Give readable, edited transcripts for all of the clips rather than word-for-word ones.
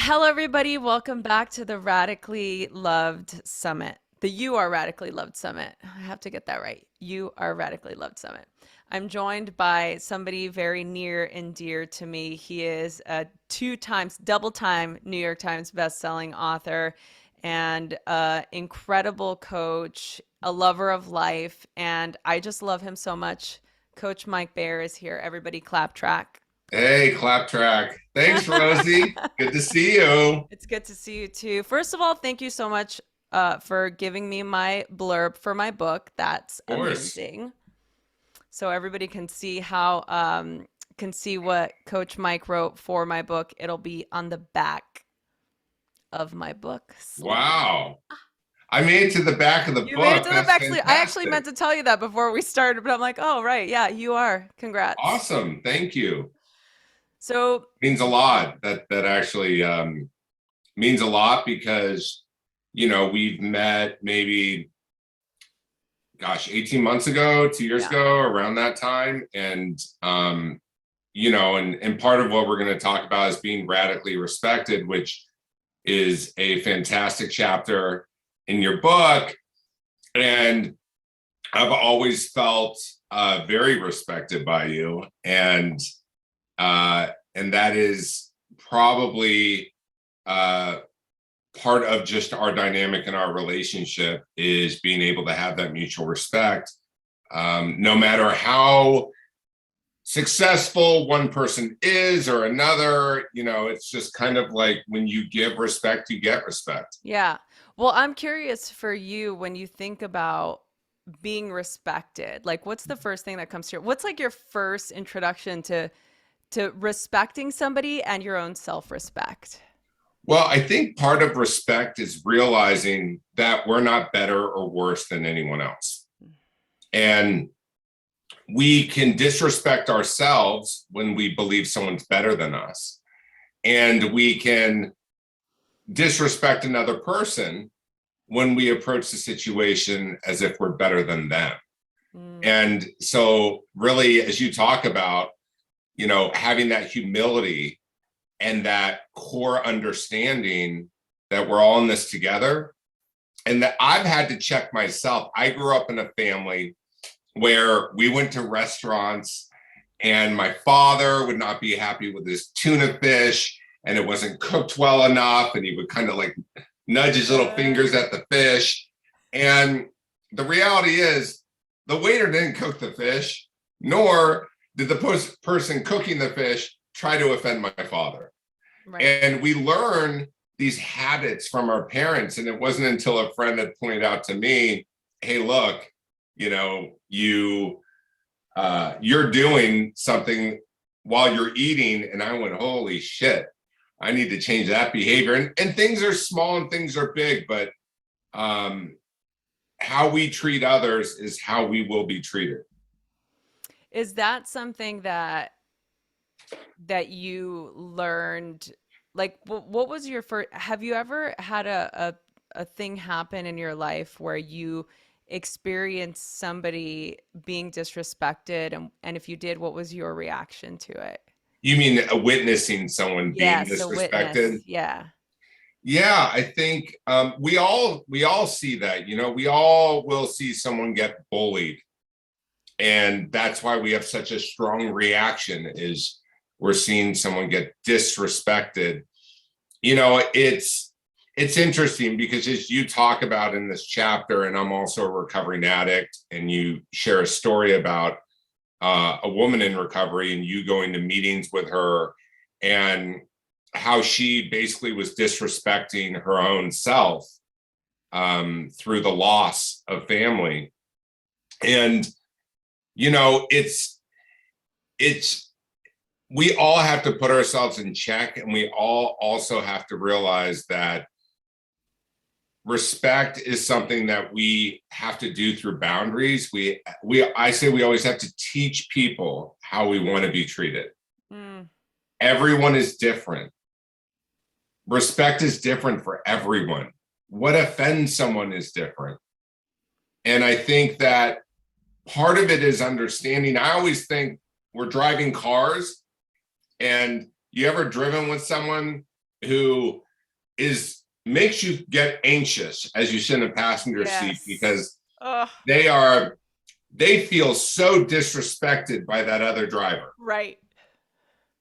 Hello, everybody. Welcome back to the Radically Loved Summit. The You Are Radically Loved Summit. I have to get that right. You Are Radically Loved Summit. I'm joined by somebody very near and dear to me. He is a two times, double time New York Times bestselling author and incredible coach, a lover of life. And I just love him so much. Coach Mike Bayer is here. Everybody clap track. Hey, clap track. Thanks, Rosie. Good to see you. It's good to see you too. First of all, thank you so much for giving me my blurb for my book. That's Of course. amazing. So everybody can see what Coach Mike wrote for my book. It'll be on the back of my book sleeve. Wow. I made it to the back of the You made it book. to the That's back sleeve. I actually fantastic. meant to tell you that before we started, but I'm like, oh right, yeah, you are. Congrats. Awesome. Thank you. So Means a lot. That actually means a lot because, we've met maybe, 18 months ago, 2 years yeah, ago, around that time. And part of what we're going to talk about is being radically respected, which is a fantastic chapter in your book. And I've always felt very respected by you, and that is probably uh, part of just our dynamic in our relationship is being able to have that mutual respect, no matter how successful one person is or another. It's just kind of like when you give respect, you get respect. yeah. Well, I'm curious for you when you think about being respected. Like, what's the first thing that comes to your, what's like your first introduction to respecting somebody and your own self-respect? Well, I think part of respect is realizing that we're not better or worse than anyone else. And we can disrespect ourselves when we believe someone's better than us. And we can disrespect another person when we approach the situation as if we're better than them. Mm, And so, really, as you talk about, having that humility and that core understanding that we're all in this together, and that I've had to check myself. I grew up in a family where we went to restaurants and my father would not be happy with his tuna fish and it wasn't cooked well enough. And he would kind of like nudge his little uh, fingers at the fish. And the reality is, the waiter didn't cook the fish, nor did the person cooking the fish try to offend my father. right. And we learn these habits from our parents. And it wasn't until a friend had pointed out to me, hey, look, you're doing something while you're eating. And I went, holy shit, I need to change that behavior. And things are small and things are big, but how we treat others is how we will be treated. Is that something that you learned? Like, what was your first, have you ever had a thing happen in your life where you experienced somebody being disrespected? And if you did, what was your reaction to it? You mean witnessing someone being Yes, a witness. disrespected? Yeah. Yeah, I think we all see that. We all will see someone get bullied, and that's why we have such a strong reaction. Is we're seeing someone get disrespected. It's interesting because as you talk about in this chapter, and I'm also a recovering addict, and you share a story about a woman in recovery and you going to meetings with her and how she basically was disrespecting her own self through the loss of family. And, it's, we all have to put ourselves in check, and we all also have to realize that respect is something that we have to do through boundaries. I say we always have to teach people how we want to be treated. Mm, Everyone is different. Respect is different for everyone. What offends someone is different. And I think that part of it is understanding. I always think we're driving cars, and you ever driven with someone who makes you get anxious as you sit in a passenger seat Yes. because Oh, they feel so disrespected by that other driver. right.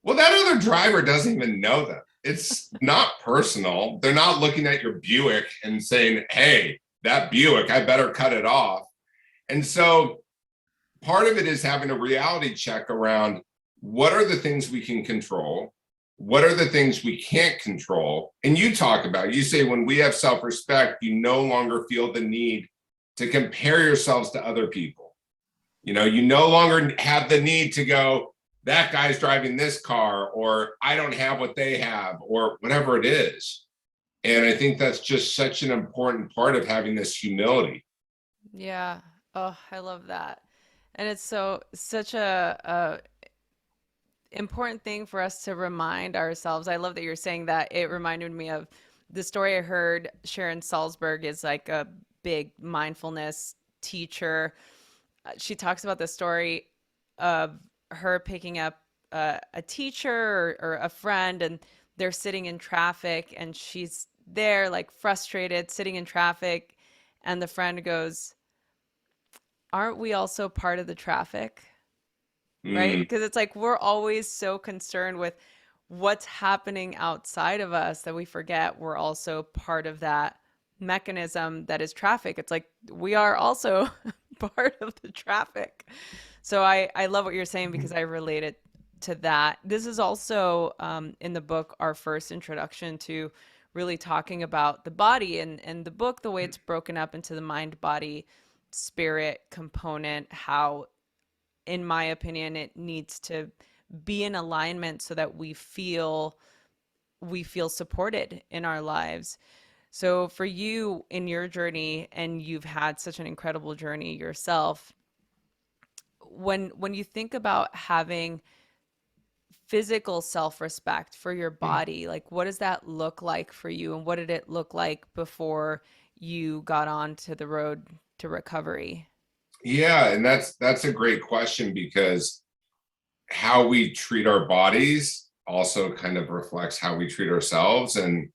Well, that other driver doesn't even know them. It's not personal. They're not looking at your Buick and saying, hey, that Buick, I better cut it off. And so part of it is having a reality check around what are the things we can control? What are the things we can't control? And you talk about, you say, when we have self-respect, you no longer feel the need to compare yourselves to other people. You no longer have the need to go, that guy's driving this car, or I don't have what they have, or whatever it is. And I think that's just such an important part of having this humility. Yeah. Oh, I love that. And it's such a important thing for us to remind ourselves. I love that you're saying that. It reminded me of the story I heard. Sharon Salzberg is like a big mindfulness teacher. She talks about the story of her picking up a teacher or a friend, and they're sitting in traffic, and she's there like frustrated, sitting in traffic, and the friend goes, "Aren't we also part of the traffic?" Right? Mm, Because it's like we're always so concerned with what's happening outside of us that we forget we're also part of that mechanism that is traffic. It's like we are also part of the traffic. So I love what you're saying because I relate it to that. This is also in the book, our first introduction to really talking about the body, and the book, the way it's broken up into the mind, body, spirit component, how in my opinion, it needs to be in alignment so that we feel supported in our lives. So for you in your journey, and you've had such an incredible journey yourself, when you think about having physical self-respect for your body, like what does that look like for you, and what did it look like before you got onto the road to recovery? yeah, and that's a great question because how we treat our bodies also kind of reflects how we treat ourselves. And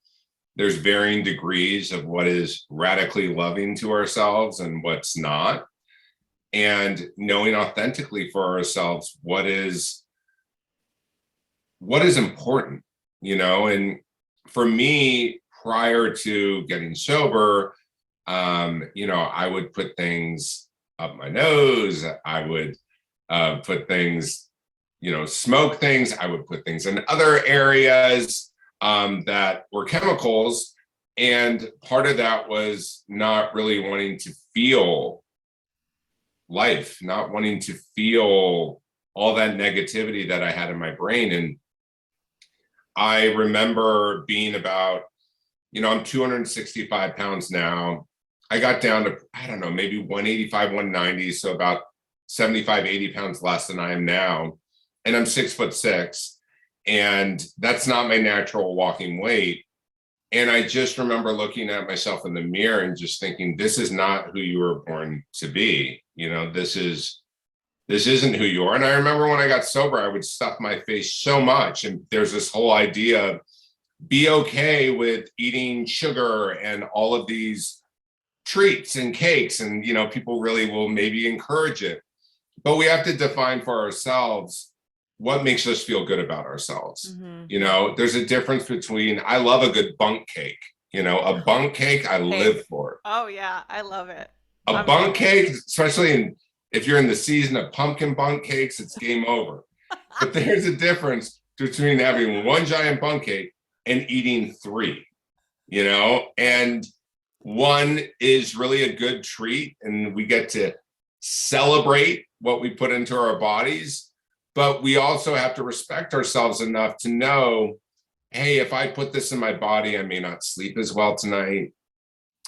there's varying degrees of what is radically loving to ourselves and what's not. And knowing authentically for ourselves what is important, and for me, prior to getting sober, I would put things up my nose. I would put things, smoke things. I would put things in other areas that were chemicals. And part of that was not really wanting to feel life, not wanting to feel all that negativity that I had in my brain. And I remember being about, I'm 265 pounds now. I got down to, I don't know, maybe 185, 190. So about 75, 80 pounds less than I am now. And I'm 6'6". And that's not my natural walking weight. And I just remember looking at myself in the mirror and just thinking, this is not who you were born to be. This isn't who you are. And I remember when I got sober, I would stuff my face so much. And there's this whole idea of be okay with eating sugar and all of these treats and cakes. And, people really will maybe encourage it. But we have to define for ourselves what makes us feel good about ourselves. Mm-hmm. There's a difference between, I love a good bunk cake. A bunk cake, I Hey. live for. Oh yeah, I love it. A I'm bunk jealous. cake, especially if you're in the season of pumpkin bunk cakes, it's game over. But there's a difference between having one giant bunk cake and eating three, and one is really a good treat, and we get to celebrate what we put into our bodies. But we also have to respect ourselves enough to know, hey, if I put this in my body, I may not sleep as well tonight.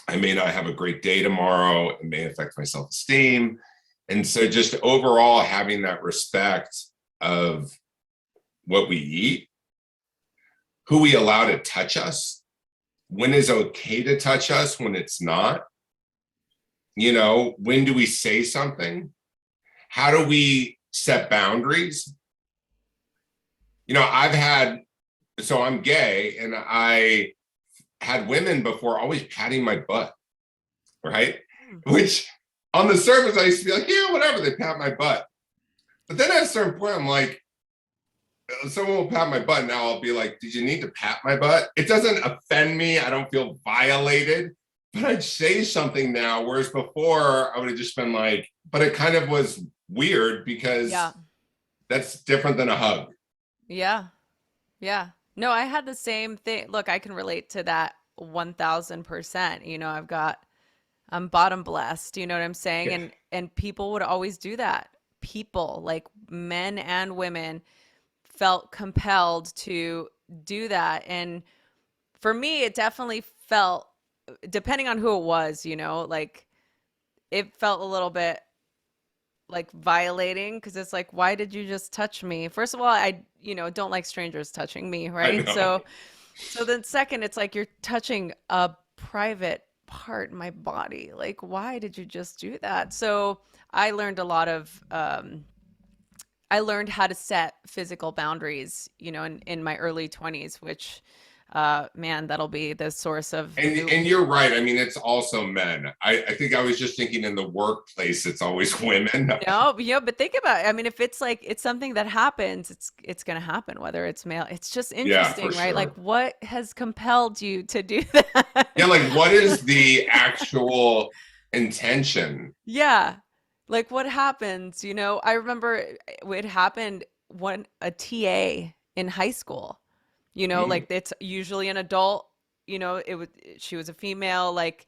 I may not have a great day tomorrow. It may affect my self-esteem. And so just overall having that respect of what we eat, who we allow to touch us, when is okay to touch us, when it's not, when do we say something? How do we set boundaries? I've had so I'm gay, and I had women before always patting my butt, right? Hmm. Which on the surface, I used to be like, yeah, whatever, they pat my butt. But then at a certain point, I'm like, someone will pat my butt. Now I'll be like, did you need to pat my butt? It doesn't offend me. I don't feel violated. But I'd say something now, whereas before I would have just been like, but it kind of was weird Yeah. because that's different than a hug. Yeah. Yeah. No, I had the same thing. Look, I can relate to that 1000%. You know, I'm bottom blessed, you know what I'm saying? Yeah. And people would always do that. People, like men and women, felt compelled to do that. And for me, it definitely felt, depending on who it was, you know, like it felt a little bit like violating because it's like, why did you just touch me? First of all, don't like strangers touching me, I right? know. So then second, it's like you're touching a private part in my body. Like, why did you just do that? So I learned a lot of I learned how to set physical boundaries, in my early 20s, which man, that'll be the source of new. And you're right. I mean, it's also men. I think I was just thinking in the workplace, it's always women. No, but think about it. I mean, if it's like it's something that happens, it's gonna happen, whether it's male. It's just Yeah, for interesting, right? Like sure. what has compelled you to do that? Yeah, like what is the actual intention? Yeah. Like what happens, I remember it happened when a TA in high school, Mm, like it's usually an adult, she was a female, like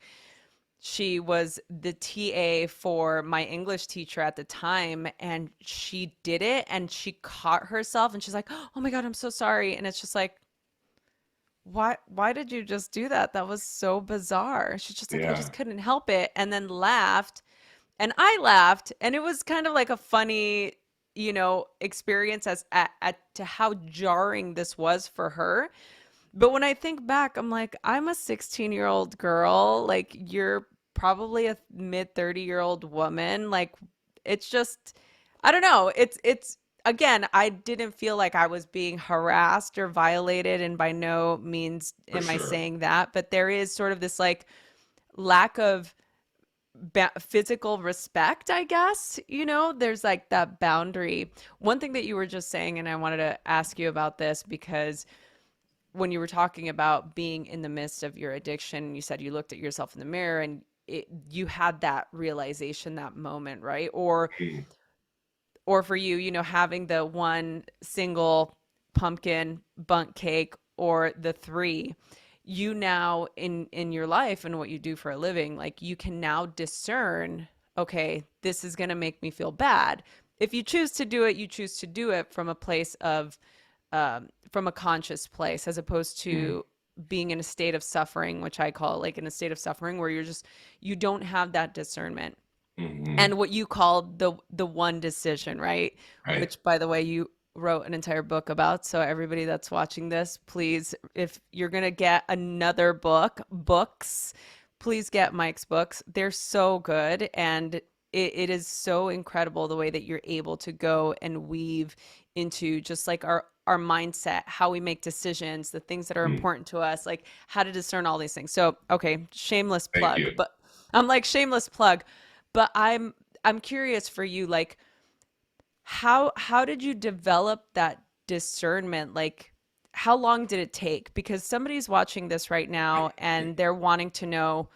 she was the TA for my English teacher at the time, and she did it and she caught herself and she's like, "Oh my God, I'm so sorry." And it's just like, why did you just do that? That was so bizarre. She's just like, "I just yeah. couldn't help it." And then laughed, and I laughed, and it was kind of like a funny, experience at to how jarring this was for her. But when I think back, I'm like, I'm a 16-year-old girl. Like, you're probably a mid 30-year-old woman. Like, it's just, I don't know. Again, I didn't feel like I was being harassed or violated. And by no means For am I sure. saying that. But there is sort of this like lack of physical respect, I guess. There's like that boundary. One thing that you were just saying, and I wanted to ask you about this because when you were talking about being in the midst of your addiction, you said you looked at yourself in the mirror and you had that realization, that moment, right? Mm, Or for you, having the one single pumpkin bundt cake or the three, you now in your life and what you do for a living, like you can now discern, okay, this is going to make me feel bad. If you choose to do it, you choose to do it from a place of from a conscious place, as opposed mm, to being in a state of suffering, which I call like in a state of suffering where you don't have that discernment. mm, And what you called the one decision, right? right. Which, by the way, you wrote an entire book about. So everybody that's watching this, please, if you're gonna get another books, please get Mike's books. They're so good, and it is so incredible the way that you're able to go and weave into just like our mindset, how we make decisions, the things that are Mm, important to us, like how to discern all these things. So, okay, shameless thank plug, you. but I'm like shameless plug, but I'm curious for you, like how did you develop that discernment? Like how long did it take? Because somebody's watching this right now and they're wanting to know,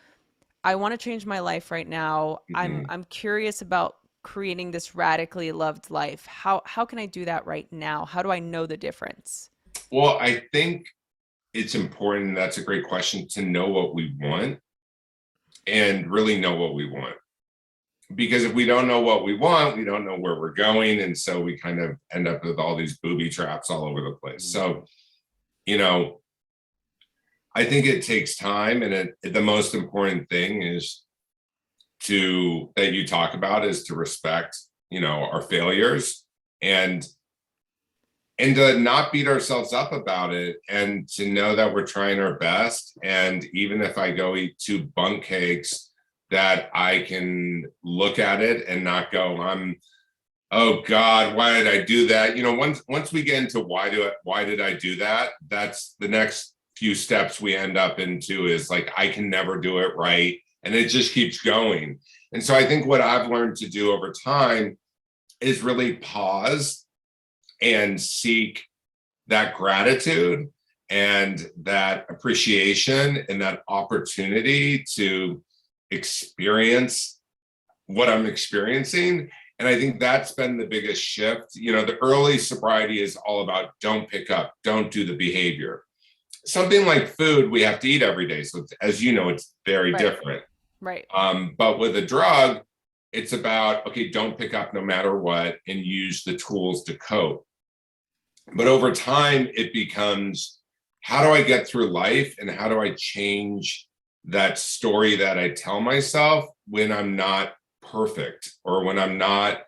I want to change my life right now. Mhm. I'm curious about creating this radically loved life. How can I do that right now? How do I know the difference? Well, I think it's important. That's a great question to know what we want and really know what we want. Because if we don't know what we want, we don't know where we're going. And so we kind of end up with all these booby traps all over the place. So, you know, I think it takes time. And the most important thing is that you talk about is to respect, our failures and to not beat ourselves up about it and to know that we're trying our best. And even if I go eat two bunk cakes, that I can look at it and not go, I'm Oh God, why did I do that? Once we get into why did I do that? That's the next few steps we end up into is like I can never do it right. And it just keeps going. And so I think what I've learned to do over time is really pause and seek that gratitude and that appreciation and that opportunity to experience what I'm experiencing. And I think that's been the biggest shift. The early sobriety is all about don't pick up, don't do the behavior. Something like food, we have to eat every day. So, as you know, it's very Right. different. Right. But with a drug, it's about, okay, don't pick up no matter what and use the tools to cope. But over time, it becomes how do I get through life and how do I change that story that I tell myself when I'm not perfect or when I'm not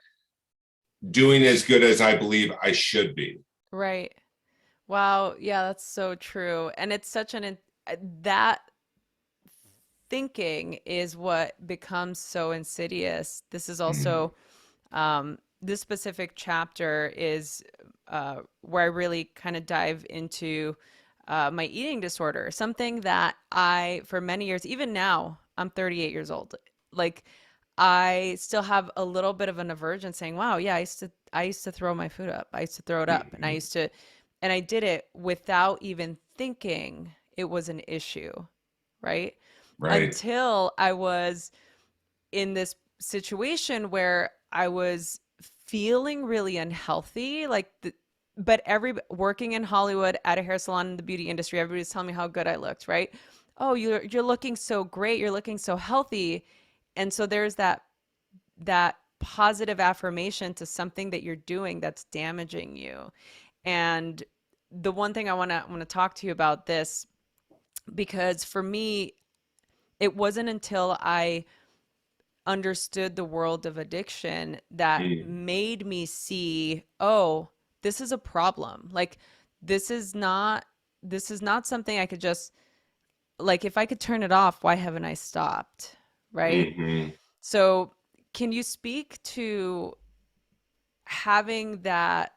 doing as good as I believe I should be. Right. Wow. Yeah, that's so true. And it's such that thinking is what becomes so insidious. This is Mm, also, this specific chapter is where I really kind of dive into my eating disorder, something that for many years, even now, I'm 38 years old. Like, I still have a little bit of an aversion saying, wow, yeah, I used to throw my food up. I used to throw it up. mhm. And I did it without even thinking it was an issue, right? Right. Until I was in this situation where I was feeling really unhealthy, but every working in Hollywood at a hair salon in the beauty industry, everybody's telling me how good I looked, right? Oh, you're looking so great, you're looking so healthy. And so there's that positive affirmation to something that you're doing that's damaging you. And the one thing I want to talk to you about this, because for me it wasn't until I understood the world of addiction that Mm, made me see, oh, this is a problem. Like, this is not this is not something I could just, like, if I could turn it off, why haven't I stopped? Right? mhm. So, can you speak to having the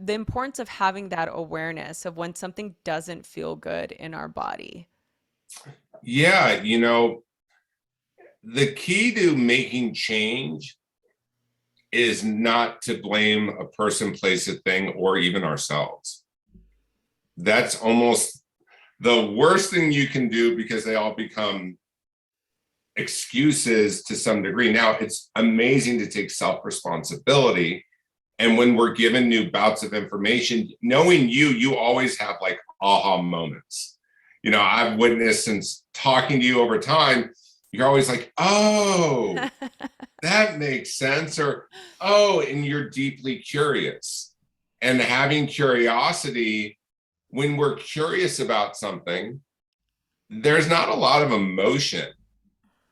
importance of having that awareness of when something doesn't feel good in our body? Yeah, the key to making change is not to blame a person, place, a thing, or even ourselves. That's almost the worst thing you can do because they all become excuses to some degree. Now, it's amazing to take self responsibility. And when we're given new bouts of information, knowing you always have like aha moments. I've witnessed since talking to you over time, you're always like, oh, that makes sense. Or, oh, and you're deeply curious. And having curiosity, when we're curious about something, there's not a lot of emotion.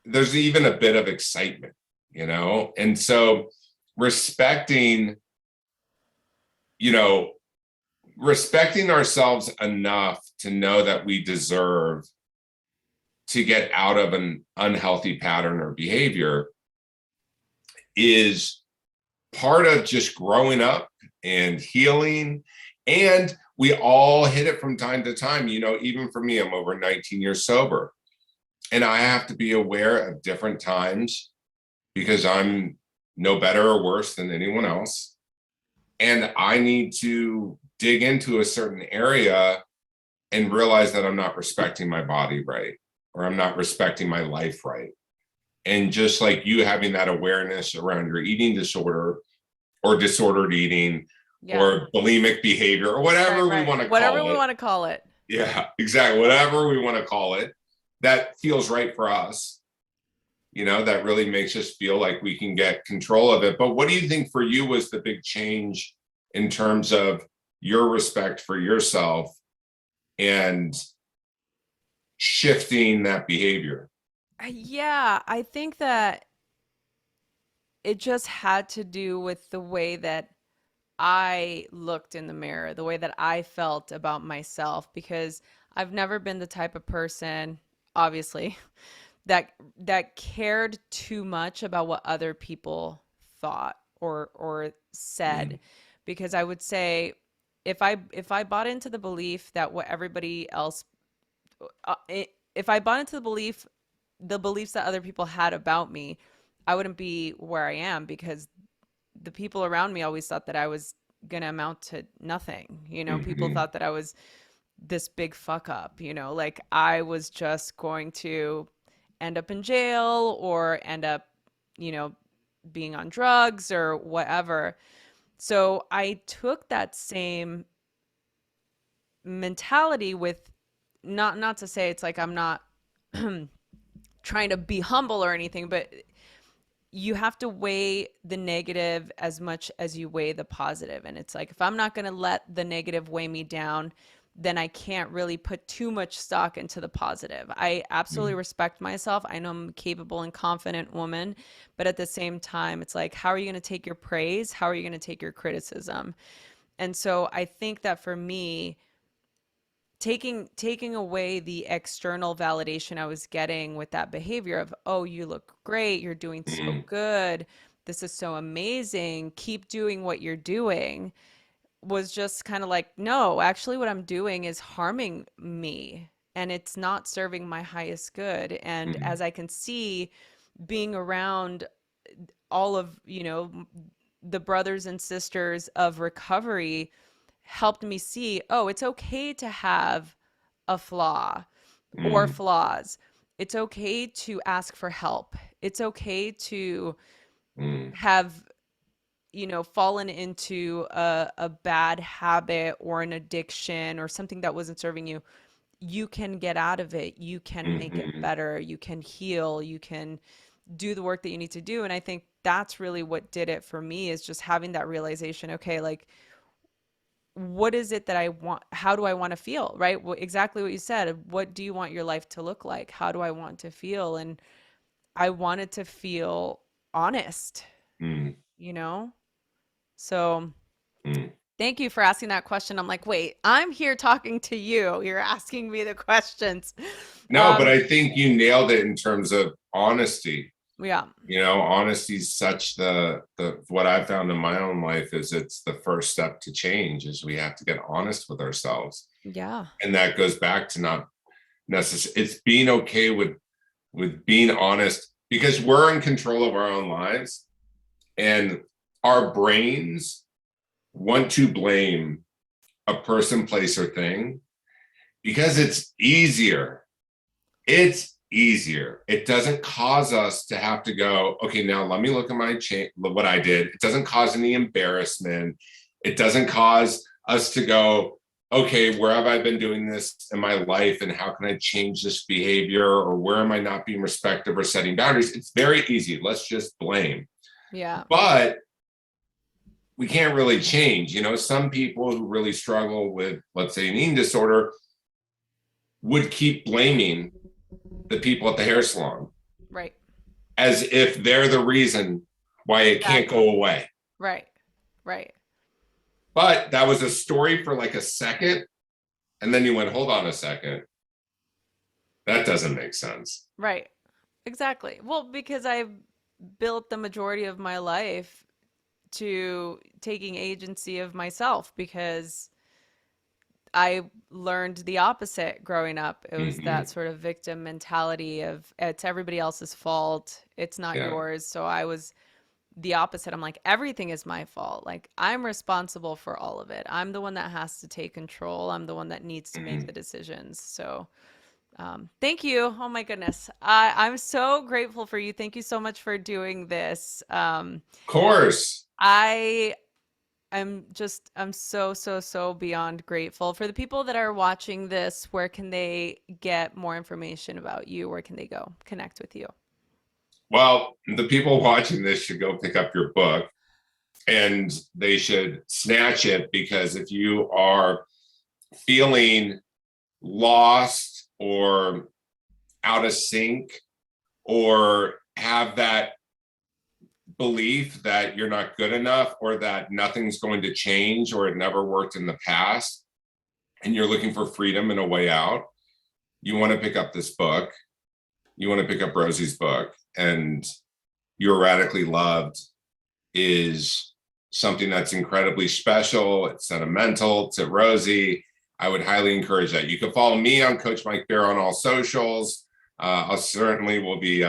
There's even a bit of excitement. And so respecting, you know, respecting ourselves enough to know that we deserve to get out of an unhealthy pattern or behavior is part of just growing up and healing. And we all hit it from time to time. Even for me, I'm over 19 years sober. And I have to be aware of different times because I'm no better or worse than anyone else. And I need to dig into a certain area and realize that I'm not respecting my body right, or I'm not respecting my life right. And just like you having that awareness around your eating disorder or disordered eating Yeah. or bulimic behavior or Right, whatever we right. want to Whatever call we it. want to call it. Yeah, exactly. Whatever we want to call it, that feels right for us. That really makes us feel like we can get control of it. But what do you think for you was the big change in terms of your respect for yourself and shifting that behavior? Yeah, I think that it just had to do with the way that I looked in the mirror, the way that I felt about myself, because I've never been the type of person, obviously, that cared too much about what other people thought or said, mm, because I would say if I bought into the belief that what everybody else if I bought into the beliefs that other people had about me, I wouldn't be where I am, because the people around me always thought that I was going to amount to nothing. People mhm, thought that I was this big fuck up, like I was just going to end up in jail or end up, you know, being on drugs or whatever. So I took that same mentality with, not to say it's like I'm not trying to be humble or anything, but you have to weigh the negative as much as you weigh the positive. And it's like, if I'm not going to let the negative weigh me down, then I can't really put too much stock into the positive. I absolutely mm, respect myself. I know I'm a capable and confident woman, but at the same time, it's like, how are you going to take your praise? How are you going to take your criticism? And so I think that for me, taking away the external validation I was getting with that behavior of, oh, you look great, you're doing so mm, good, this is so amazing, keep doing what you're doing, was just kind of like, no, actually what I'm doing is harming me and it's not serving my highest good. And mm, as I can see, being around all of, the brothers and sisters of recovery helped me see, oh, it's okay to have a flaw or mm, flaws. It's okay to ask for help. It's okay to mm, have, fallen into a bad habit or an addiction or something that wasn't serving you. You can get out of it. You can make it mhm, better. You can heal. You can do the work that you need to do. And I think that's really what did it for me, is just having that realization, okay, like, what is it that I want? How do I want to feel? Right? Exactly what you said. What do you want your life to look like? How do I want to feel? And I wanted to feel honest, mm, you know? So mm. thank you for asking that question. I'm like, wait, I'm here talking to you. You're asking me the questions. No, but Um, I think you nailed it in terms of honesty. yeah. Honesty is such the what I've found in my own life is it's the first step to change is we have to get honest with ourselves. Yeah. And that goes back to not necessarily it's being okay with being honest because we're in control of our own lives and our brains want to blame a person, place, or thing because it's easier. It's easier. It doesn't cause us to have to go, okay, now let me look at what I did. It doesn't cause any embarrassment. It doesn't cause us to go, okay, where have I been doing this in my life and how can I change this behavior or where am I not being respectful or setting boundaries? It's very easy. Let's just blame. Yeah. But we can't really change. Some people who really struggle with, let's say, an eating disorder would keep blaming the people at the hair salon Right. as if they're the reason why it can't Exactly. go away. Right. Right. But that was a story for like a second. And then you went, hold on a second. That doesn't make sense. Right. Exactly. Well, because I've built the majority of my life to taking agency of myself, because I learned the opposite growing up. It was that Mm-hmm. sort of victim mentality of, it's everybody else's fault, it's not Yeah. yours. So I was the opposite. I'm like, everything is my fault. Like, I'm responsible for all of it. I'm the one that has to take control. I'm the one that needs to make Mm-hmm. the decisions. So thank you. Oh my goodness. I'm so grateful for you. Thank you so much for doing this. Of course. I I'm so, so, so beyond grateful. For the people that are watching this, where can they get more information about you? Where can they go connect with you? Well, the people watching this should go pick up your book and they should snatch it because if you are feeling lost or out of sync or have that belief that you're not good enough or that nothing's going to change or it never worked in the past and you're looking for freedom and a way out, you want to pick up this book. You want to pick up Rosie's book and You're Radically Loved is something that's incredibly special. It's sentimental to Rosie. I would highly encourage that. You can follow me on Coach Mike Bear on all socials. I certainly will be,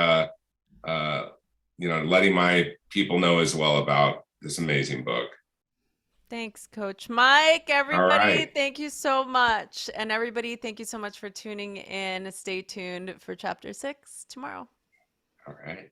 letting my people know as well about this amazing book. Thanks, Coach Mike. All Everybody, right. thank you so much. And everybody, thank you so much for tuning in. Stay tuned for chapter 6 tomorrow. All right.